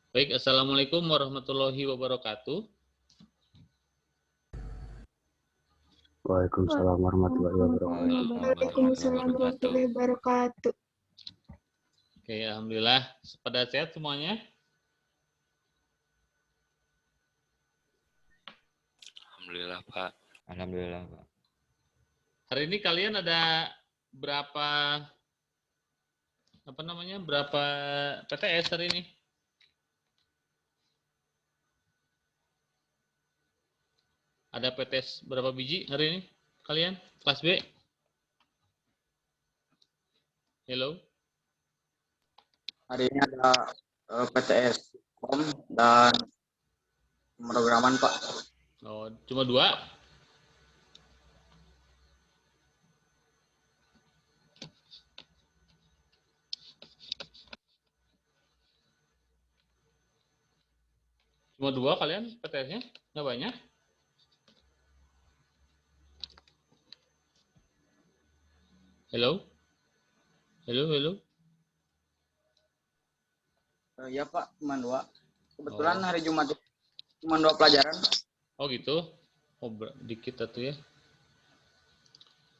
Baik, Assalamualaikum warahmatullahi wabarakatuh. Waalaikumsalam warahmatullahi wabarakatuh. Waalaikumsalam warahmatullahi wabarakatuh. Oke, Alhamdulillah. Pada sehat semuanya? Alhamdulillah, Pak. Alhamdulillah, Pak. Hari ini kalian ada berapa berapa PTS hari ini? Ada PTS berapa biji hari ini kalian? Kelas B? Hello? Hari ini ada PTS Kom dan pemrograman, Pak. Oh, cuma 2? Cuma 2 kalian PTS-nya? Nggak banyak? Hello? Hello? Ya, Pak, cuma 2. Kebetulan hari Jumat cuma 2 pelajaran. Oh gitu? Oh, dikit tuh ya.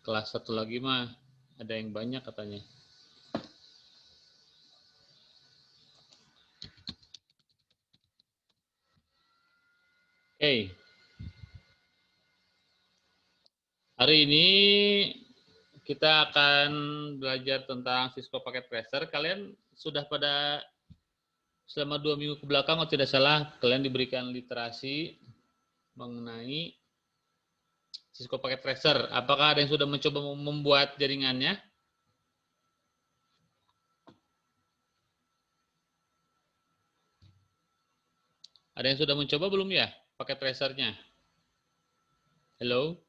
Kelas 1 lagi mah ada yang banyak katanya. Oke. Hari ini kita akan belajar tentang Cisco Packet Tracer. Kalian sudah pada selama 2 minggu ke belakang, kalau tidak salah, kalian diberikan literasi mengenai Cisco Packet Tracer. Apakah ada yang sudah mencoba membuat jaringannya? Ada yang sudah mencoba belum ya paket tracernya? Hello?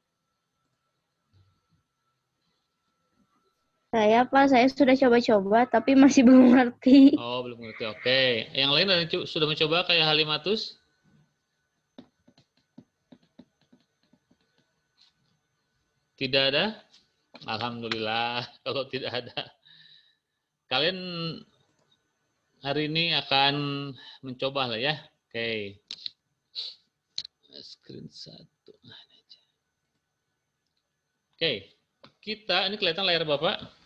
Saya, Pak, saya sudah coba-coba, tapi masih belum ngerti. Oh, belum ngerti. Oke. Yang lain ada yang sudah mencoba kayak Halimatus? Tidak ada? Alhamdulillah kalau tidak ada. Kalian hari ini akan mencoba lah ya. Oke. Screen 1. Oke. Kita, ini kelihatan layar Bapak?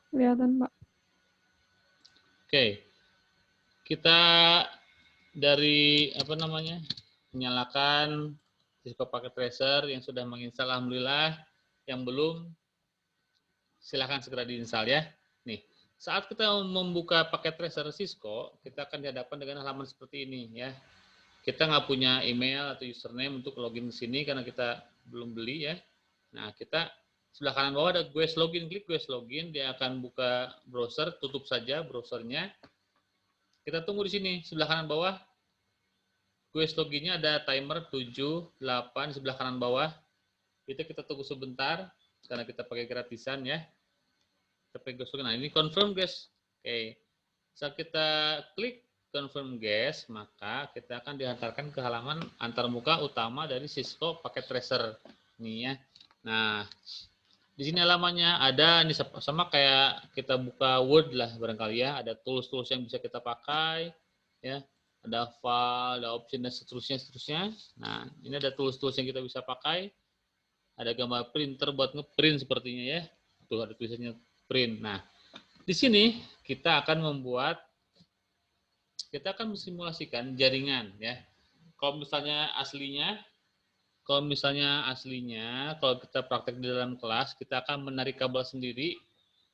Kelihatan, Pak. Oke. Kita dari menyalakan Cisco Packet Tracer yang sudah menginstal, alhamdulillah. Yang belum, silahkan segera diinstal ya. Nih, saat kita membuka paket tracer Cisco, kita akan dihadapkan dengan halaman seperti ini ya. Kita nggak punya email atau username untuk login ke sini karena kita belum beli ya. Nah, kita sebelah kanan bawah ada GWS login, klik GWS login, dia akan buka browser, tutup saja browsernya. Kita tunggu di sini sebelah kanan bawah. GWS loginnya ada timer 7, 8 sebelah kanan bawah. Itu kita tunggu sebentar karena kita pakai gratisan ya. Kita pakai GWS login. Nah, ini confirm guys. Oke. Saat kita klik confirm guys, maka kita akan diantarkan ke halaman antarmuka utama dari Cisco Packet Tracer nih ya. Nah, di sini halamannya ada ini sama kayak kita buka Word lah barangkali ya, ada tools-tools yang bisa kita pakai ya. Ada file, ada option dan seterusnya. Nah, ini ada tools-tools yang kita bisa pakai. Ada gambar printer buat ngeprint sepertinya ya. Tuh ada tulisannya print. Nah, di sini kita akan mensimulasikan jaringan ya. Kalau misalnya aslinya, kalau kita praktek di dalam kelas, kita akan menarik kabel sendiri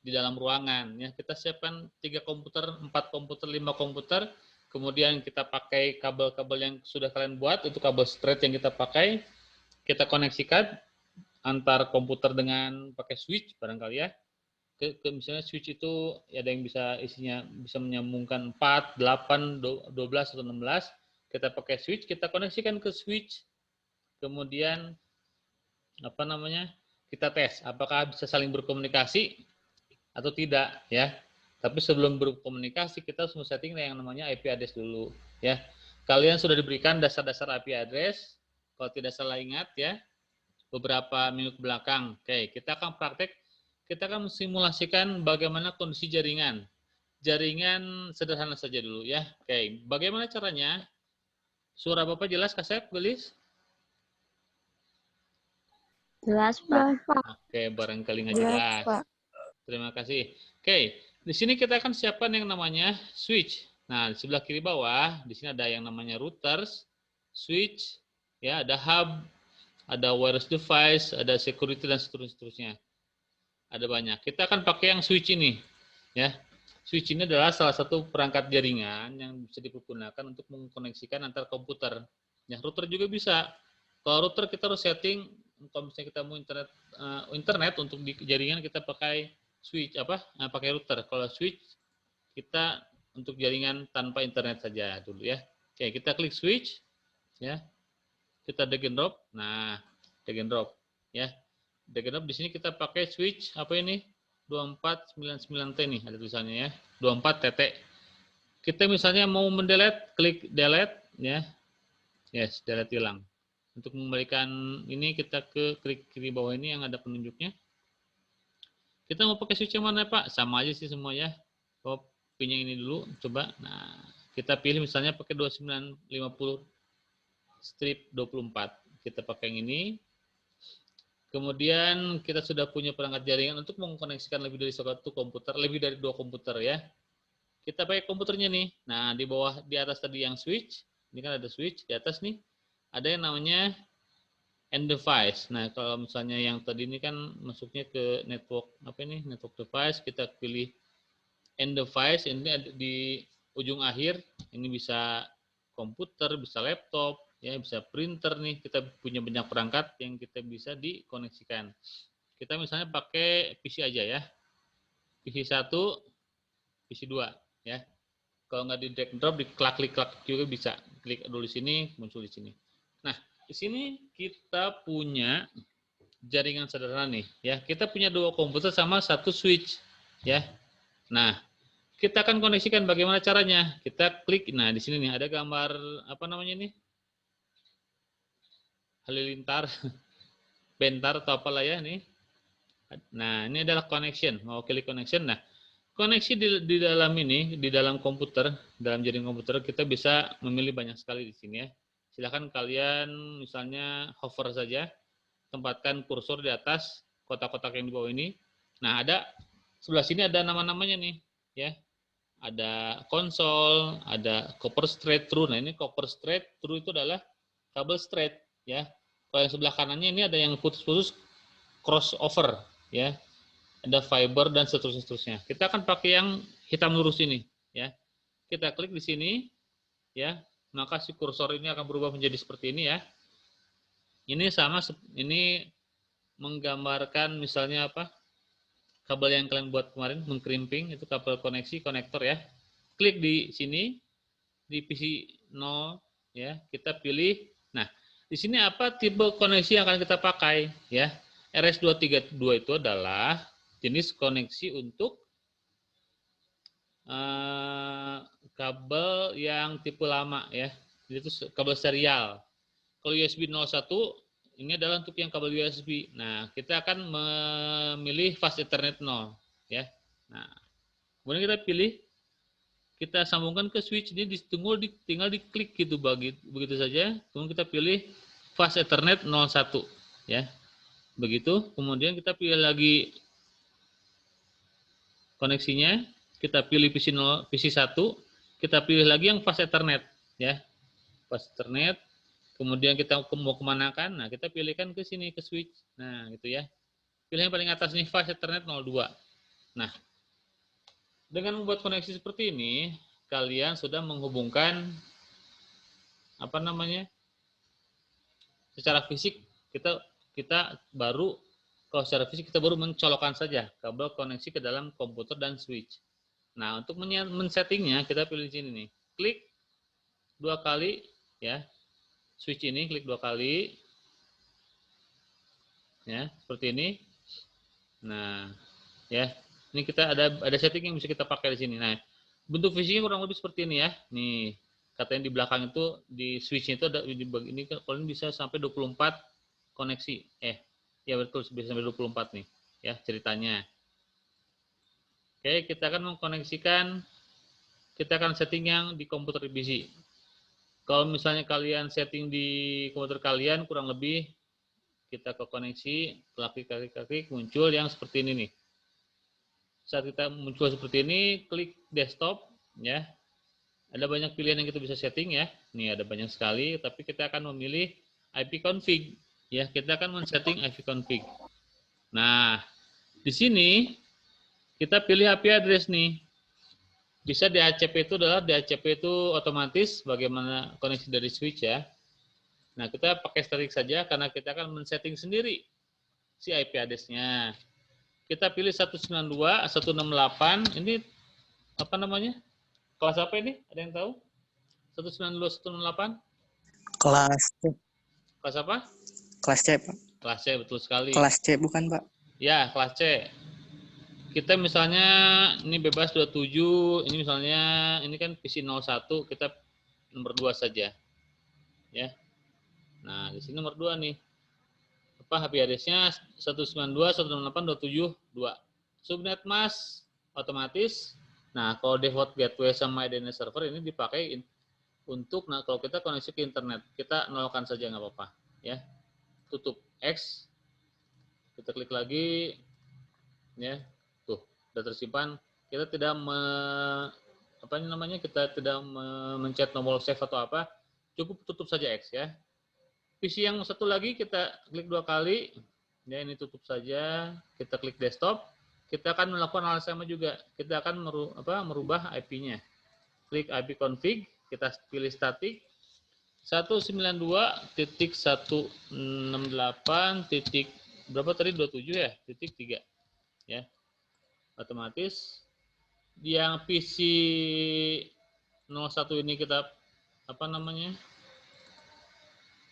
di dalam ruangan ya. Kita siapkan 3 komputer, 4 komputer, 5 komputer, kemudian kita pakai kabel-kabel yang sudah kalian buat, itu kabel straight yang kita pakai, kita koneksikan antar komputer dengan pakai switch barangkali ya. Misalnya switch itu ada yang bisa isinya bisa menyambungkan 4, 8, 12 atau 16. Kita pakai switch, kita koneksikan ke switch. Kemudian kita tes apakah bisa saling berkomunikasi atau tidak ya. Tapi sebelum berkomunikasi kita harus setting yang namanya IP address dulu ya. Kalian sudah diberikan dasar-dasar IP address kalau tidak salah ingat ya beberapa minggu ke belakang. Oke, kita akan praktek kita akan simulasikan bagaimana kondisi jaringan. Jaringan sederhana saja dulu ya. Oke, bagaimana caranya? Suara Bapak jelas, Kasep, gelis? Jelas, Pak. Oke, barangkali nggak jelas. Terima kasih. Oke, di sini kita akan siapkan yang namanya switch. Nah, di sebelah kiri bawah, di sini ada yang namanya routers, switch, ya, ada hub, ada wireless device, ada security dan seterusnya. Ada banyak. Kita akan pakai yang switch ini, ya. Switch ini adalah salah satu perangkat jaringan yang bisa dipergunakan untuk mengkoneksikan antar komputer. Ya, router juga bisa. Kalau router kita harus setting, kalau misalnya kita mau internet untuk di jaringan kita pakai switch pakai router. Kalau switch kita untuk jaringan tanpa internet saja dulu ya. Oke, kita klik switch ya. Kita drag and drop. Nah, drag and drop ya. Drag and drop di sini kita pakai switch apa ini? 2499T nih ada tulisannya ya. 24TT. Kita misalnya mau mendelete, klik delete ya. Yes, delete hilang. Untuk mengembalikan ini kita ke klik kiri bawah ini yang ada penunjuknya. Kita mau pakai switch yang mana Pak? Sama aja sih semua ya. Pin yang ini dulu coba. Nah, kita pilih misalnya pakai 2950 strip 24. Kita pakai yang ini. Kemudian kita sudah punya perangkat jaringan untuk mengkoneksikan lebih dari satu komputer, lebih dari 2 komputer ya. Kita pakai komputernya nih. Nah, di bawah, di atas tadi yang switch. Ini kan ada switch di atas nih. Ada yang namanya end device. Nah, kalau misalnya yang tadi ini kan masuknya ke network network device, kita pilih end device. Ini ada di ujung akhir. Ini bisa komputer, bisa laptop, ya bisa printer nih. Kita punya banyak perangkat yang kita bisa dikoneksikan. Kita misalnya pakai PC aja ya. PC 1, PC 2 ya. Kalau nggak di drag and drop, di klik juga bisa. Klik dulu di sini, muncul di sini. Nah, di sini kita punya jaringan sederhana nih, ya. Kita punya 2 komputer sama 1 switch, ya. Nah, kita akan koneksikan bagaimana caranya. Kita klik, nah di sini nih ada gambar apa namanya nih? Halilintar, bentar atau apalah ya nih. Nah, ini adalah connection. Mau klik connection. Nah, koneksi di dalam ini, di dalam komputer, dalam jaringan komputer kita bisa memilih banyak sekali di sini ya. Silakan kalian misalnya hover saja, tempatkan kursor di atas kotak-kotak yang di bawah ini. Nah, ada sebelah sini ada nama-namanya nih, ya. Ada konsol, ada copper straight through. Nah, ini copper straight through itu adalah kabel straight, ya. Kalau yang sebelah kanannya ini ada yang putus-putus crossover, ya. Ada fiber dan seterusnya. Kita akan pakai yang hitam lurus ini, ya. Kita klik di sini, ya. Maka si kursor ini akan berubah menjadi seperti ini ya. Ini sama, ini menggambarkan misalnya apa? Kabel yang kalian buat kemarin, mengkrimping, itu kabel koneksi, konektor ya. Klik di sini, di PC 0, ya. Kita pilih, nah, di sini apa tipe koneksi yang akan kita pakai, ya. RS232 itu adalah jenis koneksi untuk kabel yang tipe lama ya, itu kabel serial. Kalau USB 01 ini adalah untuk yang kabel USB. Nah, kita akan memilih fast Ethernet 0 ya. Nah, kemudian kita pilih, kita sambungkan ke switch ini, tinggal diklik gitu begitu saja. Kemudian kita pilih fast Ethernet 01 ya. Begitu, kemudian kita pilih lagi koneksinya. Kita pilih PC 1, kita pilih lagi yang fast Ethernet ya. Fast Ethernet. Kemudian kita mau kemana kan? Nah, kita pilihkan ke sini ke switch. Nah, gitu ya. Pilih yang paling atas nih fast Ethernet 02. Nah, dengan membuat koneksi seperti ini, kalian sudah menghubungkan apa namanya? Secara fisik kita baru, kalau secara fisik kita baru mencolokkan saja kabel koneksi ke dalam komputer dan switch. Nah, untuk men-settingnya kita pilih di sini nih. Klik 2 kali ya. Switch ini klik 2 kali. Ya, seperti ini. Nah, ya. Ini kita ada setting yang bisa kita pakai di sini. Nah, bentuk fisiknya kurang lebih seperti ini ya. Nih, katanya di belakang itu di switch itu ada ini kalian bisa sampai 24 koneksi. Ya betul, bisa sampai 24 nih ya ceritanya. Oke, kita akan mengkoneksikan, kita akan setting yang di komputer PC. Kalau misalnya kalian setting di komputer kalian, kurang lebih kita ke koneksi, klik muncul yang seperti ini nih. Saat kita muncul seperti ini, klik desktop, ya. Ada banyak pilihan yang kita bisa setting ya. Nih ada banyak sekali, tapi kita akan memilih IP config, ya. Kita akan men-setting IP config. Nah, di sini kita pilih IP address nih. Bisa DHCP itu adalah DHCP itu otomatis bagaimana koneksi dari switch ya. Nah, kita pakai static saja karena kita akan men-setting sendiri si IP address-nya. Kita pilih 192, 168, ini apa namanya? Kelas apa ini? Ada yang tahu? 192, 168? Kelas C. Kelas apa? Kelas C, Pak. Kelas C, betul sekali. Kelas C bukan, Pak? Ya, kelas C. Kita misalnya ini bebas 27, ini misalnya ini kan PC 01, kita nomor 2 saja. Ya. Nah, di sini nomor 2 nih. Apa HP address-nya 192, 168, 272. Subnet mask otomatis. Nah, kalau default gateway sama DNS server ini dipakai untuk kalau kita koneksi ke internet, kita nolkan saja nggak apa-apa, ya. Tutup X. Kita klik lagi, ya. Tuh, sudah tersimpan. Kita tidak kita tidak mencet nomor save atau apa. Cukup tutup saja X ya. PC yang satu lagi kita klik 2 kali, ya ini tutup saja. Kita klik desktop, kita akan melakukan hal sama juga. Kita akan merubah IP-nya. Klik IP config, kita pilih static 192.168. Berapa tadi 27 ya? Titik 3 ya. Otomatis yang PC 01 ini kita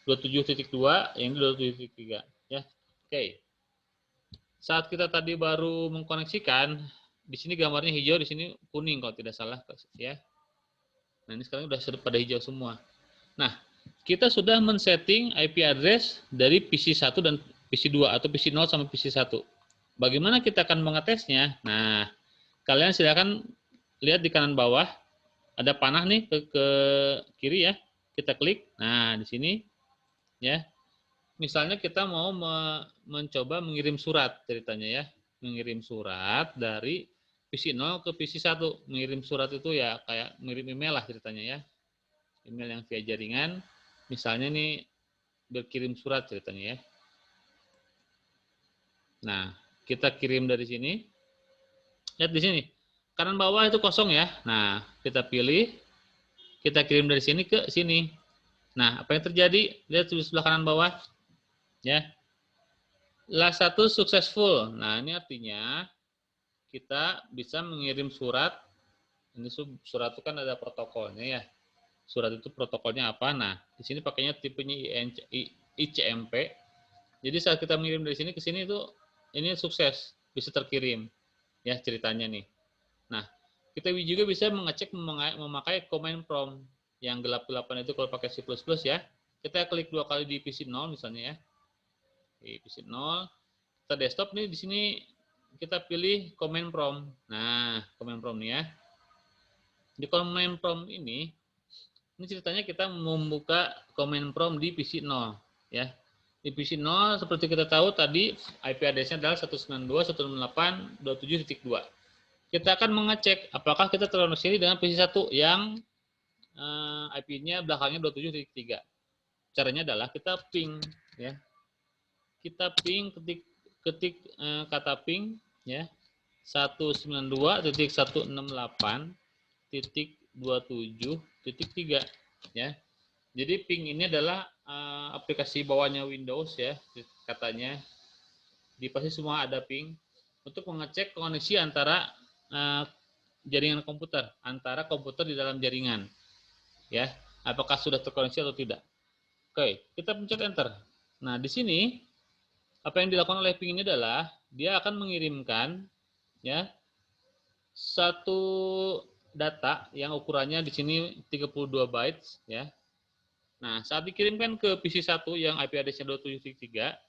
27.2, yang ini 27.3 ya. Oke. Saat kita tadi baru mengkoneksikan, di sini gambarnya hijau, di sini kuning kalau tidak salah ya. Nah, ini sekarang sudah pada hijau semua. Nah, kita sudah men-setting IP address dari PC 1 dan PC 2 atau PC 0 sama PC 1. Bagaimana kita akan mengetesnya? Nah, kalian silakan lihat di kanan bawah ada panah nih ke kiri ya. Kita klik. Nah, di sini ya. Misalnya kita mau mencoba mengirim surat ceritanya ya. Mengirim surat dari PC 0 ke PC 1. Mengirim surat itu ya kayak mengirim email lah ceritanya ya. Email yang via jaringan. Misalnya nih berkirim surat ceritanya ya. Nah, kita kirim dari sini. Lihat di sini. Kanan bawah itu kosong ya. Nah, kita pilih. Kita kirim dari sini ke sini. Nah, apa yang terjadi? Lihat di sebelah kanan bawah. Ya. Last 1 successful. Nah, ini artinya kita bisa mengirim surat. Ini surat itu kan ada protokolnya ya. Surat itu protokolnya apa? Nah, di sini pakainya tipenya ICMP. Jadi saat kita mengirim dari sini ke sini itu ini sukses, bisa terkirim. Ya, ceritanya nih. Nah, kita juga bisa mengecek memakai command prompt yang gelap-gelapan itu kalau pakai C++ ya. Kita klik 2 kali di PC 0 misalnya ya. Di PC 0, kita desktop nih di sini kita pilih command prompt. Nah, command prompt nih ya. Di command prompt ini ceritanya kita membuka command prompt di PC 0 ya. Di PC 0 seperti kita tahu tadi IP address-nya adalah 192.168.27.2. Kita akan mengecek apakah kita terkoneksi dengan PC 1 yang IP-nya belakangnya 27.3. Caranya adalah kita ping ya. Kita ping ketik kata ping ya. 192.168.27.3 ya. Jadi ping ini adalah aplikasi bawahnya Windows ya katanya. Di pasti semua ada ping untuk mengecek koneksi antara jaringan komputer, antara komputer di dalam jaringan. Ya, apakah sudah terkoneksi atau tidak. Oke, kita pencet enter. Nah, di sini apa yang dilakukan oleh ping ini adalah dia akan mengirimkan ya satu data yang ukurannya di sini 32 bytes ya. Nah, saat dikirimkan ke PC 1 yang IP address-nya 27.3,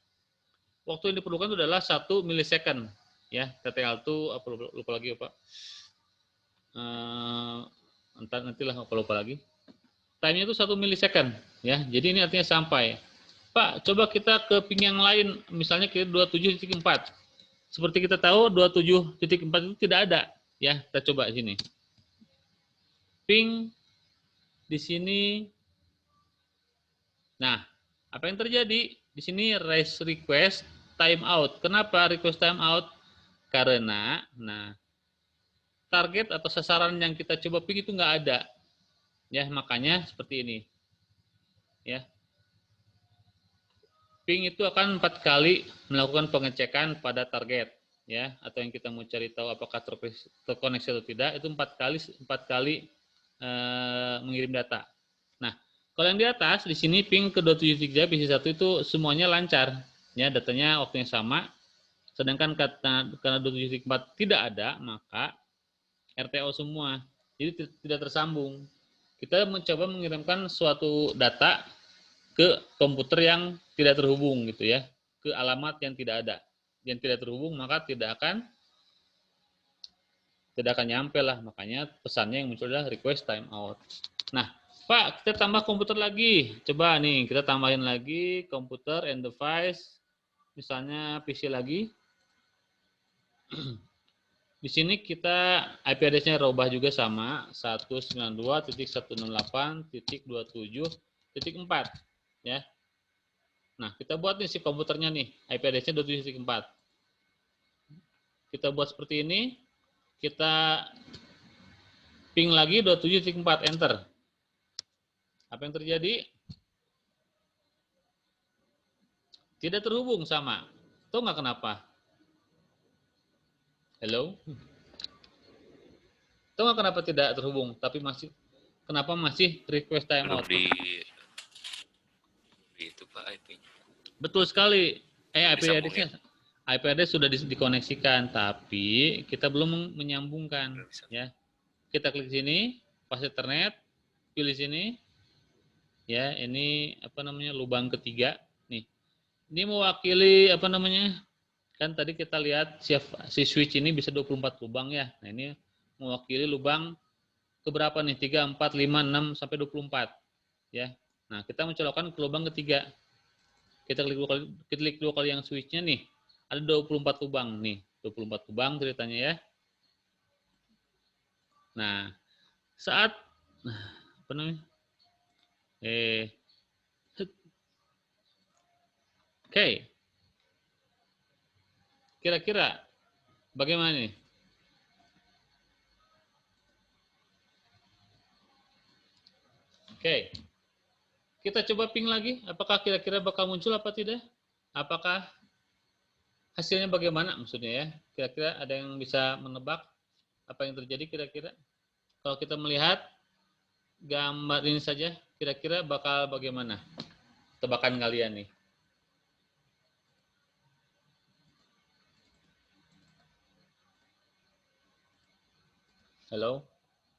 waktu yang diperlukan itu adalah 1 millisecond ya. TTL itu apa lupa lagi Pak. Nantilah apa lupa lagi. Time-nya itu 1 milisecond ya. Jadi ini artinya sampai. Pak, coba kita ke ping yang lain, misalnya ke 27.4. Seperti kita tahu 27.4 itu tidak ada ya. Kita coba sini. Ping di sini. Nah, apa yang terjadi? Di sini raise request timeout. Kenapa request timeout? Karena target atau sasaran yang kita coba ping itu nggak ada. Ya, makanya seperti ini. Ya. Ping itu akan 4 kali melakukan pengecekan pada target, ya, atau yang kita mau cari tahu apakah terkoneksi atau tidak, itu 4 kali mengirim data. Nah, kalau yang di atas di sini ping ke 273 PC1 itu semuanya lancar, ya, datanya waktunya sama. Sedangkan karena 274 tidak ada, maka RTO semua. Jadi tidak tersambung. Kita mencoba mengirimkan suatu data ke komputer yang tidak terhubung gitu ya, ke alamat yang tidak ada. Yang tidak terhubung maka tidak akan nyampe lah. Makanya pesannya yang muncul adalah request timeout. Nah, Pak, kita tambah komputer lagi. Coba nih, kita tambahin lagi komputer and device. Misalnya PC lagi. Di sini kita IP address-nya robah juga sama 192.168.27.4 ya. Nah, kita buat nih si komputernya nih, IP address-nya 27.4. Kita buat seperti ini, kita ping lagi 27.4 enter. Apa yang terjadi? Tidak terhubung sama. Tahu nggak kenapa? Hello? Tahu nggak kenapa tidak terhubung? Tapi kenapa masih request timeout? Belum itu Pak IP. Betul sekali. IP Disambungin. address sudah dikoneksikan, tapi kita belum menyambungkan. Ya, kita klik sini, pas Ethernet, pilih sini. Ya, ini apa namanya lubang ketiga. Nih, ini mewakili apa namanya? Kan tadi kita lihat si switch ini bisa 24 lubang ya. Nah, ini mewakili lubang keberapa nih? 3, 4, 5, 6 sampai 24. Ya. Nah, kita mencolokkan ke lubang ketiga. Kita klik dua kali yang switch-nya nih. Ada 24 lubang nih. 24 lubang ceritanya ya. Nah, saat apa namanya? Oke. Kira-kira bagaimana nih? Oke. Kita coba ping lagi. Apakah kira-kira bakal muncul apa tidak? Apakah hasilnya bagaimana maksudnya ya? Kira-kira ada yang bisa menebak apa yang terjadi kira-kira? Kalau kita melihat gambar ini saja, kira-kira bakal bagaimana? Tebakan kalian nih. Halo?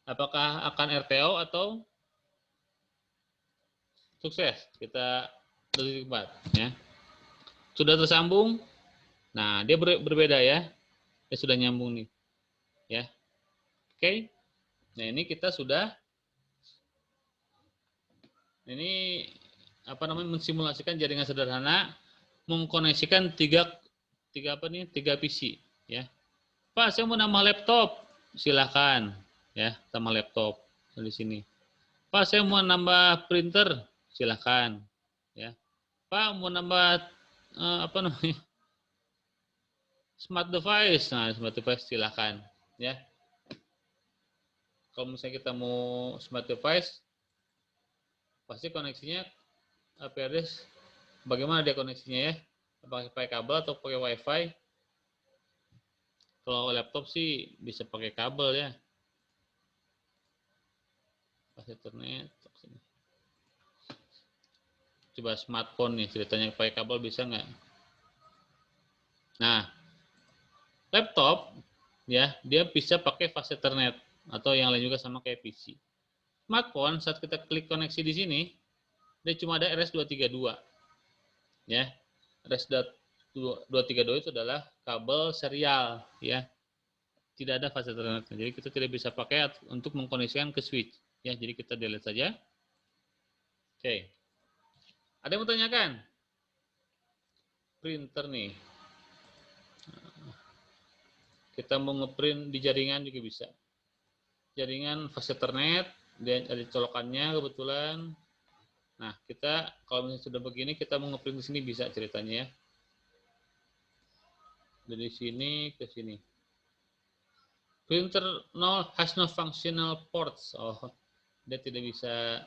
Apakah akan RTO atau sukses? Kita 4 ya. Sudah tersambung? Nah, dia berbeda ya. Dia sudah nyambung nih. Ya. Oke. Nah, ini kita sudah mensimulasikan jaringan sederhana mengkoneksikan tiga PC ya. Pak, saya mau nambah laptop. Silahkan ya, tambah laptop di sini. Pak, saya mau nambah printer. Silahkan ya. Pak, mau nambah smart device. Nah, smart device silahkan ya. Kalau misalnya kita mau smart device, pasti koneksinya IP address bagaimana dia koneksinya ya? Pakai kabel atau pakai WiFi? Kalau laptop sih bisa pakai kabel ya. Pas Ethernet. Coba smartphone nih ceritanya pakai kabel bisa nggak? Nah, laptop ya dia bisa pakai fast Ethernet atau yang lain juga sama kayak PC. Smartphone saat kita klik koneksi di sini dia cuma ada RS232 ya. 232 itu adalah kabel serial, ya. Tidak ada fase Ethernet. Jadi kita tidak bisa pakai untuk mengkoneksikan ke switch, ya. Jadi kita delete saja. Oke. Ada yang mau tanyakan? Printer nih. Kita mau ngeprint di jaringan juga bisa. Jaringan fase Ethernet, dan ada colokannya kebetulan. Nah, kita kalau misalnya sudah begini, kita mau ngeprint di sini bisa ceritanya ya. Dari sini ke sini. Printer has no functional ports. Oh, dia tidak bisa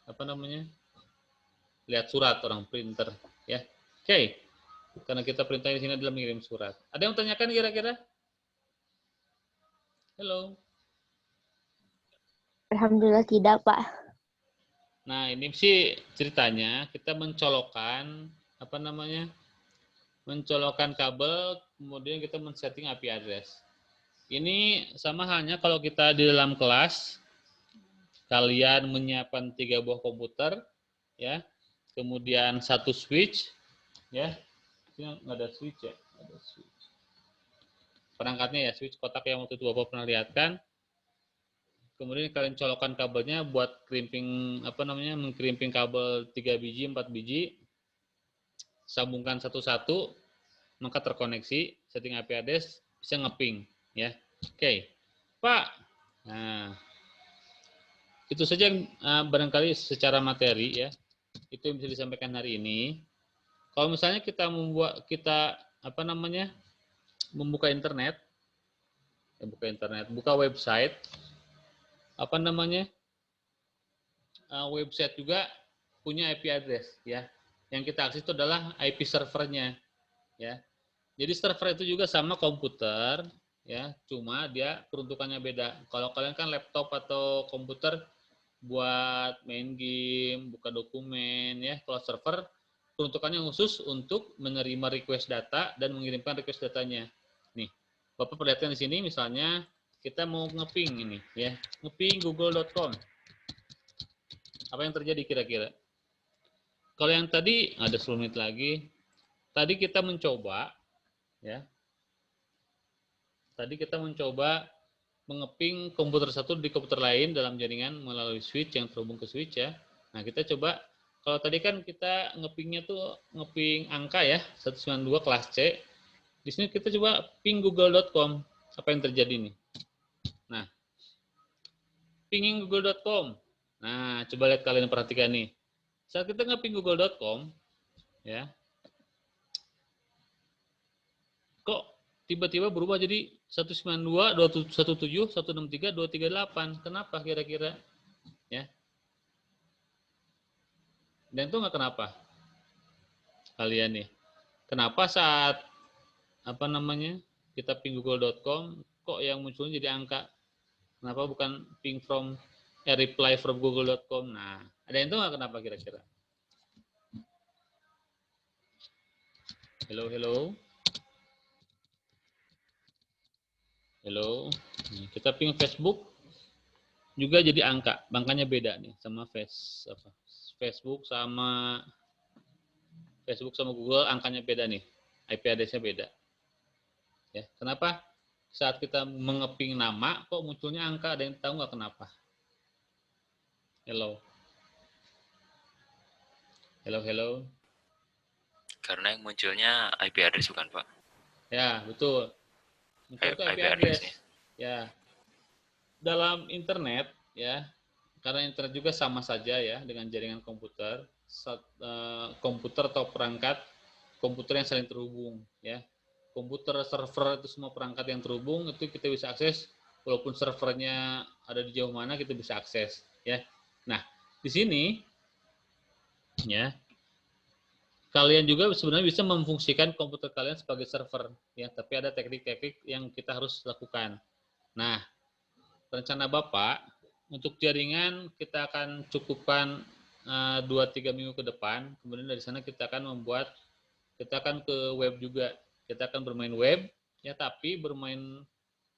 apa namanya? Lihat surat orang printer ya. Oke. Karena kita perintah di sini adalah mengirim surat. Ada yang tanyakan kira-kira? Halo. Alhamdulillah tidak, Pak. Nah, ini sih ceritanya kita mencolokkan apa namanya? Mencolokkan kabel, kemudian kita men-setting IP address. Ini sama halnya kalau kita di dalam kelas, kalian menyiapkan 3 buah komputer, ya, kemudian 1 switch, ya, ini nggak ada switch ya, ada switch. Perangkatnya ya switch kotak yang waktu itu Bapak pernah lihatkan. Kemudian kalian colokkan kabelnya buat crimping apa namanya, mengkrimping kabel 3 biji, 4 biji, sambungkan satu-satu, maka terkoneksi, setting IP address, bisa ngeping, ya. Oke, Pak. Nah, itu saja yang barangkali secara materi ya, itu yang bisa disampaikan hari ini. Kalau misalnya kita apa namanya, membuka internet, buka website, apa namanya, website juga punya IP address ya. Yang kita akses itu adalah IP servernya ya. Jadi server itu juga sama komputer ya, cuma dia peruntukannya beda. Kalau kalian kan laptop atau komputer buat main game, buka dokumen ya. Kalau server peruntukannya khusus untuk menerima request data dan mengirimkan request datanya. Nih, Bapak perlihatkan di sini misalnya kita mau ngeping ini ya, ngeping google.com. Apa yang terjadi kira-kira? Kalau yang tadi ada 10 menit lagi, tadi kita mencoba ya. Tadi kita mencoba mengeping komputer satu di komputer lain dalam jaringan melalui switch yang terhubung ke switch ya. Nah, kita coba, kalau tadi kan kita ngepingnya tuh ngeping angka ya, 192 kelas C. Di sini kita coba ping google.com. Apa yang terjadi nih? Nah, pingin google.com. Nah, coba lihat kalian perhatikan nih. Saat kita ngeping google.com ya, kok tiba-tiba berubah jadi 192, 217, 163, 238. Kenapa kira-kira? Ya. Dan itu nggak kenapa? Kalian nih. Kenapa saat apa namanya? Kita ping google.com kok yang munculnya jadi angka? Kenapa bukan ping from reply from google.com? Nah, ada yang tahu nggak kenapa kira-kira? Hello, hello. Hello. Nih, kita ping Facebook juga jadi angka, angkanya beda nih sama Facebook sama Google, angkanya beda nih, IP address-nya beda. Ya, kenapa? Saat kita mengeping nama, kok munculnya angka? Ada yang tahu nggak kenapa? Hello. Hello, hello. Karena yang munculnya IP address bukan, Pak? Ya, betul. Muncul itu IP address. Ya. Dalam internet, ya, karena internet juga sama saja ya dengan jaringan komputer, komputer atau perangkat komputer yang saling terhubung, ya. Komputer, server itu semua perangkat yang terhubung itu kita bisa akses walaupun servernya ada di jauh mana kita bisa akses, ya. Nah, di sini, ya, kalian juga sebenarnya bisa memfungsikan komputer kalian sebagai server, ya. Tapi ada teknik-teknik yang kita harus lakukan. Nah, rencana Bapak untuk jaringan kita akan cukupkan 2-3 minggu ke depan. Kemudian dari sana kita akan ke web juga. Kita akan bermain web, ya, tapi bermain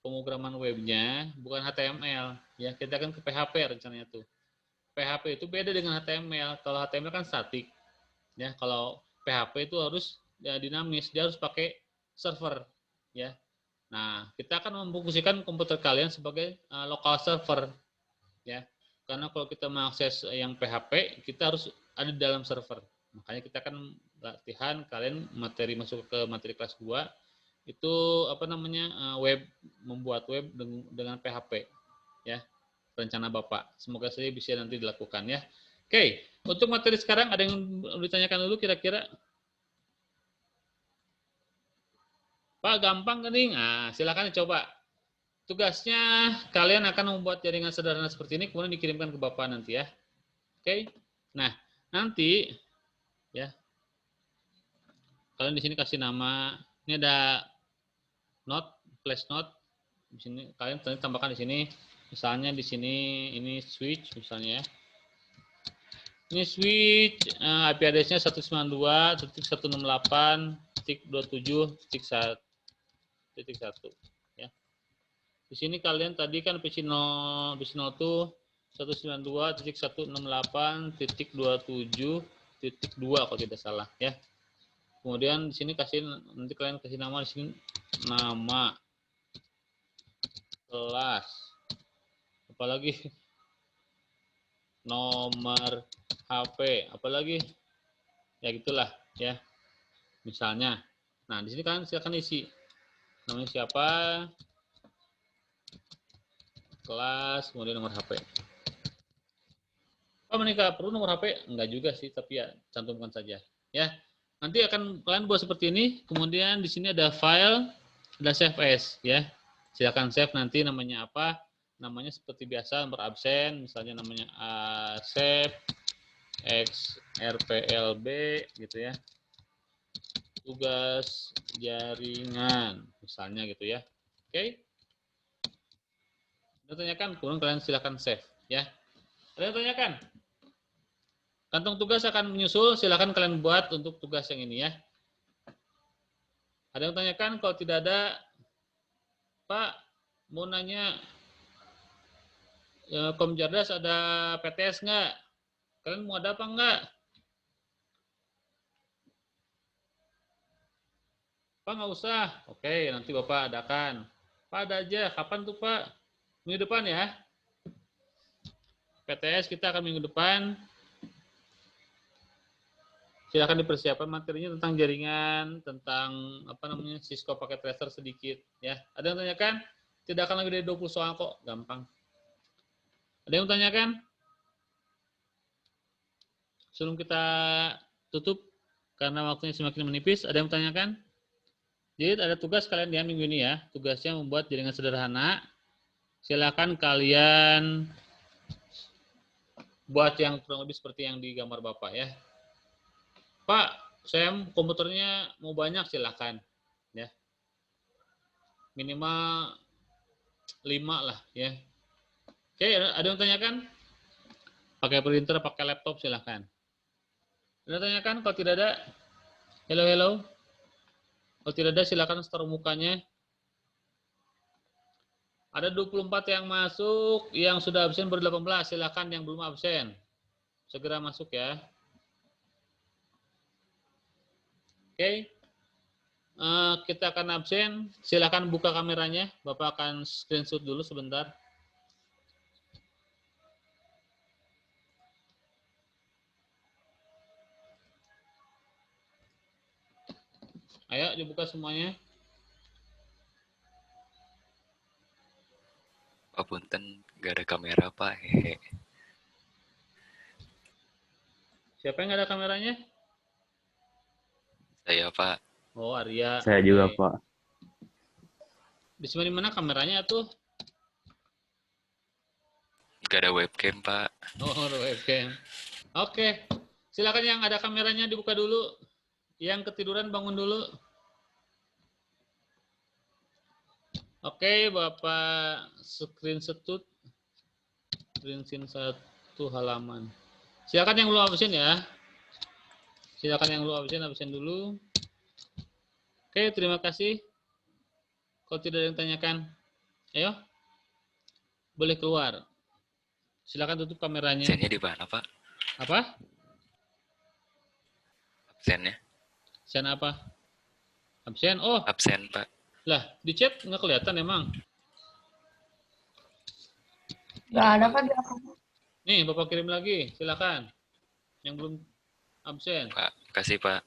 pemrograman webnya bukan HTML, ya. Kita akan ke PHP rencananya tuh. PHP itu beda dengan HTML. Kalau HTML kan statik, ya. Kalau PHP itu harus dinamis, dia harus pakai server, ya. Nah, kita akan memfungsikan komputer kalian sebagai local server, ya. Karena kalau kita mengakses yang PHP, kita harus ada di dalam server. Makanya kita akan latihan kalian masuk ke materi kelas 2 itu web, membuat web dengan PHP, ya. Rencana Bapak. Semoga saja bisa nanti dilakukan, ya. Oke, untuk materi sekarang ada yang ditanyakan dulu kira-kira? Pak, gampang kan nih? Nah, silakan coba. Tugasnya kalian akan membuat jaringan sederhana seperti ini, kemudian dikirimkan ke Bapak nanti, ya. Oke. Nah, nanti ya kalian di sini kasih nama. Ini ada note, flash note. Di sini kalian tambahkan di sini. Misalnya di sini ini switch misalnya, ya. Ini switch IP address-nya 192.168.27.1, ya. Di sini kalian tadi kan PC0 tuh 192.168.27.2 kalau tidak salah, ya. Kemudian di sini nanti kalian kasih nama di sini, nama kelas, apalagi nomor HP, apalagi ya gitulah, ya. Misalnya. Nah, di sini kalian silakan isi namanya siapa, kelas, kemudian nomor HP. Pak menikah perlu nomor HP? Enggak juga sih, tapi ya cantumkan saja, ya. Nanti akan kalian buat seperti ini. Kemudian di sini ada file, ada save as, ya. Silakan save nanti namanya apa? Namanya seperti biasa, nomor absen, misalnya namanya save XRPLB gitu, ya. Tugas jaringan misalnya gitu, ya. Oke. Ada tanyakan, kemudian kalian silakan save, ya. Ada yang tanyakan? Kantong tugas akan menyusul, silakan kalian buat untuk tugas yang ini, ya. Ada yang tanyakan? Kalau tidak ada, Pak mau nanya, Komjardas ada PTS nggak? Kalian mau ada apa enggak? Pak nggak usah. Oke, nanti Bapak adakan. Pak ada aja. Kapan tuh Pak? Minggu depan ya. PTS kita akan minggu depan. Silakan dipersiapkan materinya tentang jaringan, tentang Cisco paket tracer sedikit, ya. Ada yang tanyakan? Tidak akan lebih dari 20 soal kok, gampang. Ada yang tanyakan? Sebelum kita tutup karena waktunya semakin menipis, ada yang tanyakan? Jadi ada tugas kalian ya minggu ini, ya. Tugasnya membuat jaringan sederhana. Silakan kalian buat yang kurang lebih seperti yang di gambar Bapak, ya. Pak, saya komputernya mau banyak, silakan, ya. Minimal 5 lah, ya. Oke, ada yang tanyakan? Pakai printer, pakai laptop, silakan. Ada yang tanyakan? Kalau tidak ada, hello. Kalau tidak ada, silakan store mukanya. Ada 24 yang masuk, yang sudah absen baru 18, silakan yang belum absen. Segera masuk, ya. Oke, kita akan absen. Silakan buka kameranya. Bapak akan screenshot dulu sebentar. Ayo dibuka semuanya. Pak punten, gak ada kamera Pak. Hehe. Siapa yang nggak ada kameranya? Saya Pak. Oh, Arya. Saya juga, Pak. Di mana kameranya tuh? Gak ada webcam Pak. Oh, webcam. Oke. Silakan yang ada kameranya dibuka dulu. Yang ketiduran bangun dulu. Oke, Bapak screenshot satu halaman. Silakan yang belum absen, ya. Silakan yang belum absen dulu. Oke, terima kasih. Kalau tidak ada yang tanyakan, ayo. Boleh keluar. Silakan tutup kameranya. Absennya di mana Pak? Apa? Absennya? Absen apa? Absen. Oh, Absen, Pak. lah di chat nggak kelihatan emang. Nggak ada Pak di aku. Nih, Bapak kirim lagi. Silakan. Yang belum absen. Pak, kasih Pak.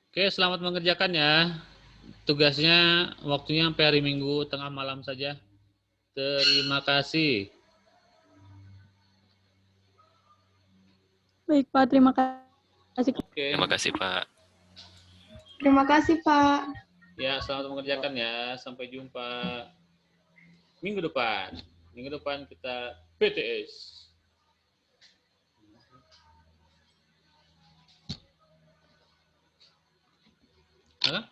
Oke, selamat mengerjakan ya. Tugasnya waktunya sampai hari Minggu tengah malam saja. Terima kasih. Baik Pak, terima kasih. Oke. Terima kasih Pak. Terima kasih Pak. Ya, selamat mengerjakan ya. Sampai jumpa minggu depan. Minggu depan kita PTS. Hah?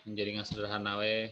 Menjadi nggak sederhana we.